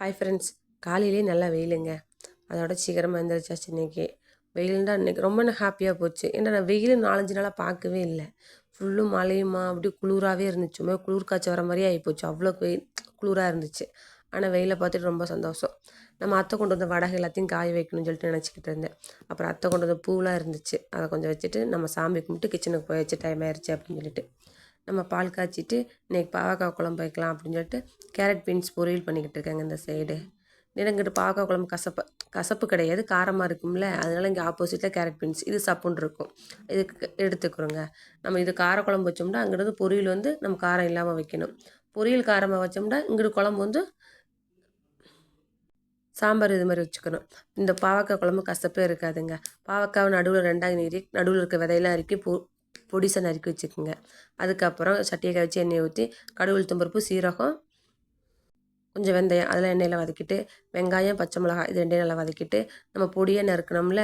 Hi friends. காலையிலே நல்லா வெயிலுங்க. அதோட சீக்கிரமாக எழுந்திரிச்சாச்சு இன்றைக்கி. வெயிலுண்டா இன்றைக்கி ரொம்ப ஹாப்பியாக போச்சு. ஏன்னா நான் வெயில் 4-5 நாளாக பார்க்கவே இல்லை. ஃபுல்லும் மழையுமா அப்படியே குளிராகவே இருந்துச்சு. குளிர் காய்ச்ச வர மாதிரியே ஆகிப்போச்சு. அவ்வளோ வெயில் குளிராக இருந்துச்சு. ஆனால் வெயிலை பார்த்துட்டு ரொம்ப சந்தோஷம். நம்ம அத்தை கொண்டு வந்த வடகை எல்லாத்தையும் காய வைக்கணும்னு சொல்லிட்டு நினச்சிக்கிட்டு இருந்தேன். அப்புறம் அத்தை கொண்டு வந்த பூலாம் இருந்துச்சு. அதை கொஞ்சம் வச்சுட்டு நம்ம சாமி கும்பிட்டு கிச்சனுக்கு போயாச்சு, டைம் ஆயிடுச்சு அப்படின்னு சொல்லிட்டு. நம்ம பால் காய்ச்சிட்டு இன்றைக்கி பாவக்காய் குழம்பு வைக்கலாம் அப்படின்னு சொல்லிட்டு கேரட் பீன்ஸ் பொரியல் பண்ணிக்கிட்டு இருக்காங்க இந்த சைடு. இங்கிட்டு பாவக்காய் குழம்பு கசப்பு கிடையாது, காரமாக இருக்கும்ல, அதனால் இங்கே ஆப்போசிட்டில் கேரட் பீன்ஸ் இது சப்புன்னு இருக்கும். இதுக்கு எடுத்துக்கிறோங்க. நம்ம இது காரக்குழம்பு வச்சோம்னா அங்கிட்டு பொரியல் வந்து நம்ம காரம் இல்லாமல் வைக்கணும். பொரியல் காரமாக வச்சோம்னா இங்கிட்டு குழம்பு வந்து சாம்பார் இது மாதிரி வச்சுக்கணும். இந்த பாவக்காய் குழம்பு கசப்பே இருக்காதுங்க. பாவக்காவை நடுவில் 2ஆக நீரி நடுவில் இருக்க விதையெல்லாம் இறக்கி பொடிசை நறுக்கி வச்சுக்கோங்க. அதுக்கப்புறம் சட்டியை கவிச்சு எண்ணெயை ஊற்றி கடுகு உளுத்தம் பருப்பு சீரகம் கொஞ்சம் வெந்தயம் அதெல்லாம் எண்ணெயில் வதக்கிட்டு வெங்காயம் பச்சை மிளகாய் இது 2 நல்லா வதக்கிட்டு நம்ம பொடியை நறுக்கணும்ல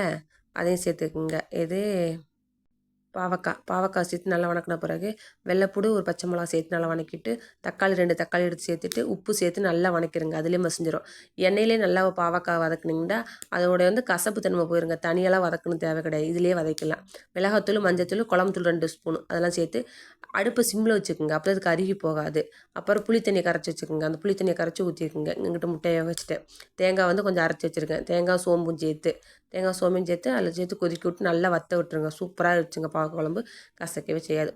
அதையும் சேர்த்துக்குங்க. இது பாவக்காய் சேர்த்து நல்லா வணக்கின பிறகு வெள்ளைப்பூடு ஒரு பச்சை மிளகா சேர்த்து நல்லா வணக்கிட்டு தக்காளி 2 தக்காளி எடுத்து சேர்த்துட்டு உப்பு சேர்த்து நல்லா வணக்கிடுங்க. அதுலேயே மசிஞ்சிடும். எண்ணெயிலே நல்லா பாவக்காய் வதக்குனிங்கன்னா அதோட வந்து கசப்பு தன்மை போயிருங்க. தனியெல்லாம் வதக்கணும் தேவை கிடையாது, இதிலே வதக்கலாம். மிளகாத்தூள் மஞ்சத்தூள் குழம்புத்தூள் 2 ஸ்பூன் அதெல்லாம் சேர்த்து அடுப்பு சிம்மில் வச்சுக்கோங்க. அப்போ அது கருகி போகாது. அப்புறம் புளி தண்ணியை கரைச்சி வச்சுக்கோங்க. அந்த புளி தண்ணியை கரைச்சி ஊற்றிக்குங்க. இங்கிட்ட முட்டையை வச்சுட்டேன். தேங்காய் வந்து கொஞ்சம் அரைச்சி வச்சுருக்கேன். தேங்காய் சோம்பும் சேர்த்து அதில் சேர்த்து கொதிக்க விட்டு நல்லா வற்ற விட்டுருங்க. சூப்பராக வச்சுங்க பாவக்காய் குழம்பு. கசக்கவே செய்யாது.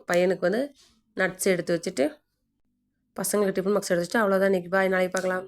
பையனுக்கு வந்து நட்ஸ் எடுத்து வச்சுட்டு பசங்களுக்கு டிஃபன் பாக்ஸ் எடுத்து வச்சுட்டு அவ்வளோதான். இன்றைக்கி பாய், நாளைக்கு பார்க்கலாம்.